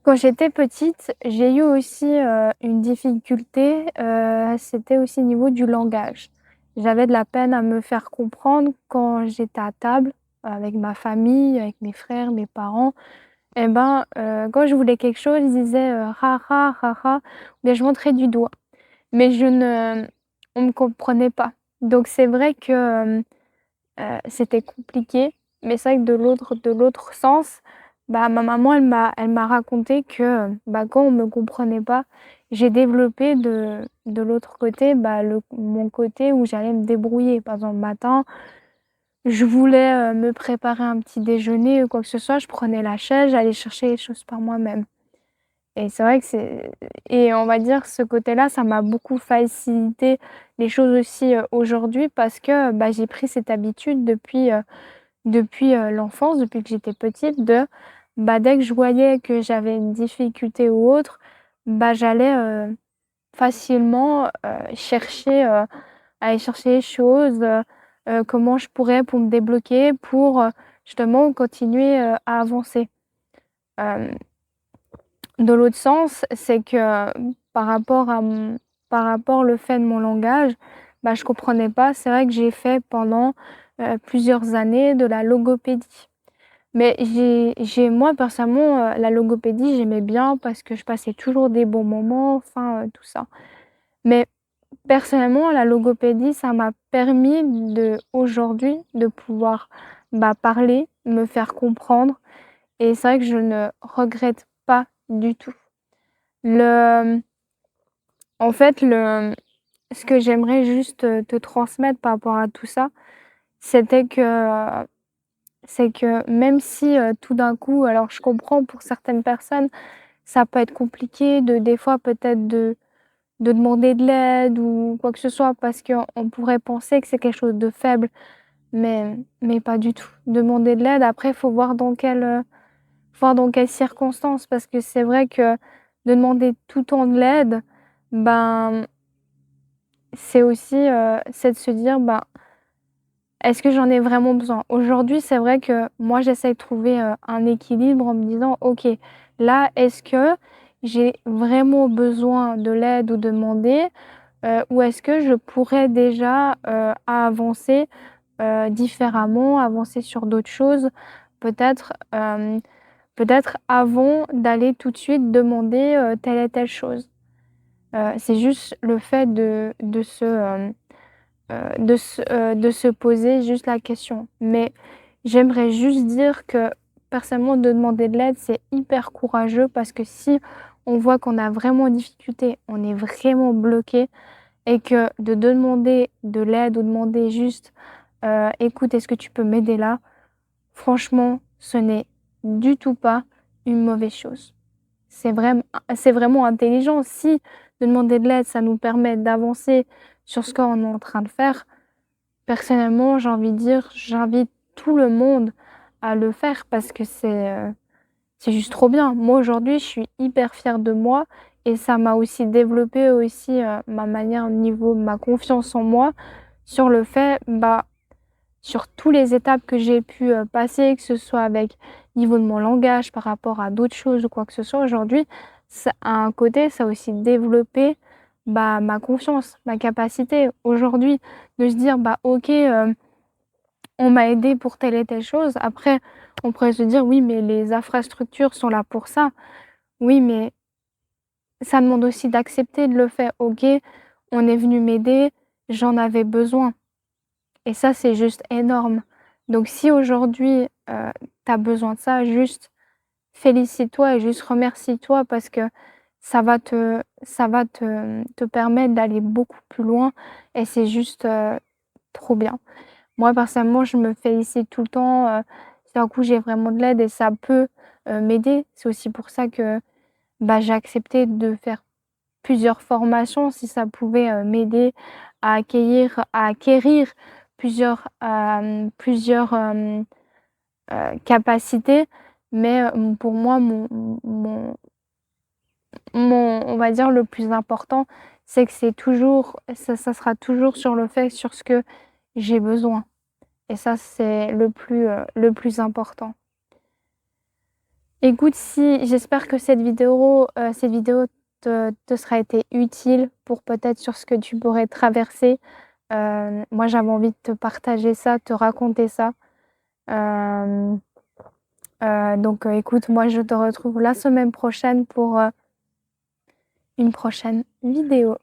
Quand j'étais petite, j'ai eu aussi, une difficulté, c'était aussi au niveau du langage. J'avais de la peine à me faire comprendre quand j'étais à table avec ma famille, avec mes frères, mes parents. Et ben, quand je voulais quelque chose, ils disaient, «Ha ha, ha ha», ou bien je montrais du doigt. Mais on me comprenait pas. Donc c'est vrai que, c'était compliqué, mais c'est vrai que de l'autre sens, bah, ma maman elle m'a raconté que, bah, quand on me comprenait pas, j'ai développé de l'autre côté, bah, mon côté où j'allais me débrouiller. Par exemple, le matin, je voulais, me préparer un petit déjeuner ou quoi que ce soit, je prenais la chaise, j'allais chercher les choses par moi-même. Et c'est vrai que on va dire ce côté-là, ça m'a beaucoup facilité les choses aussi, aujourd'hui parce que, bah, j'ai pris cette habitude depuis l'enfance, depuis que j'étais petite bah, dès que je voyais que j'avais une difficulté ou autre, bah, j'allais, facilement, aller chercher les choses, comment je pourrais pour me débloquer, pour, justement continuer, à avancer. Hem De l'autre sens, c'est que par rapport le fait de mon langage, bah, je comprenais pas. C'est vrai que j'ai fait pendant, plusieurs années de la logopédie. Mais moi personnellement, la logopédie, j'aimais bien parce que je passais toujours des bons moments, enfin, tout ça. Mais personnellement, la logopédie, ça m'a permis aujourd'hui de pouvoir, bah, parler, me faire comprendre et c'est vrai que je ne regrette pas du tout. Le En fait, ce que j'aimerais juste, te transmettre par rapport à tout ça, c'était que c'est que même si, tout d'un coup alors je comprends pour certaines personnes, ça peut être compliqué des fois peut-être de demander de l'aide ou quoi que ce soit parce qu'on pourrait penser que c'est quelque chose de faible, mais pas du tout. Demander de l'aide, après, il faut voir dans quelles circonstances parce que c'est vrai que de demander tout le temps de l'aide, ben c'est aussi, c'est de se dire: «Ben, est-ce que j'en ai vraiment besoin?» Aujourd'hui, c'est vrai que moi, j'essaie de trouver, un équilibre en me disant: «OK, là, est-ce que j'ai vraiment besoin de l'aide ou demander, ou est-ce que je pourrais déjà, avancer, différemment, avancer sur d'autres choses?» Peut-être, peut-être avant d'aller tout de suite demander, telle et telle chose. C'est juste le fait de se poser juste la question. Mais j'aimerais juste dire que personnellement, de demander de l'aide, c'est hyper courageux parce que si on voit qu'on a vraiment une difficulté, on est vraiment bloqué et que de demander de l'aide ou demander juste, «Écoute, est-ce que tu peux m'aider là?» Franchement, ce n'est du tout pas une mauvaise chose. C'est vraiment intelligent. Si de demander de l'aide, ça nous permet d'avancer sur ce qu'on est en train de faire, personnellement, j'ai envie de dire, j'invite tout le monde à le faire parce que c'est juste trop bien. Moi, aujourd'hui, je suis hyper fière de moi et ça m'a aussi développé aussi, ma manière au niveau de ma confiance en moi sur le fait, bah, sur tous les étapes que j'ai pu, passer, que ce soit avec niveau de mon langage par rapport à d'autres choses ou quoi que ce soit aujourd'hui, ça à un côté, ça a aussi développé, bah, ma confiance, ma capacité aujourd'hui de se dire: «Bah, OK, on m'a aidé pour telle et telle chose». Après, on pourrait se dire: «Oui, mais les infrastructures sont là pour ça». Oui, mais ça demande aussi d'accepter de le faire. OK, on est venu m'aider, j'en avais besoin. Et ça, c'est juste énorme. Donc si aujourd'hui, tu as besoin de ça, juste félicite-toi et juste remercie-toi parce que ça va te permettre d'aller beaucoup plus loin et c'est juste, trop bien. Moi, personnellement, je me félicite tout le temps, si d'un coup j'ai vraiment de l'aide et ça peut, m'aider. C'est aussi pour ça que, bah, j'ai accepté de faire plusieurs formations si ça pouvait, m'aider à acquérir capacités. Mais, pour moi, on va dire le plus important, c'est que ça sera toujours sur ce que j'ai besoin. Et ça, c'est le plus important. Écoute, si j'espère que cette vidéo te sera été utile pour peut-être sur ce que tu pourrais traverser. Moi, j'avais envie de te partager ça, te raconter ça. Hem, donc écoute, moi, je te retrouve la semaine prochaine pour, une prochaine vidéo.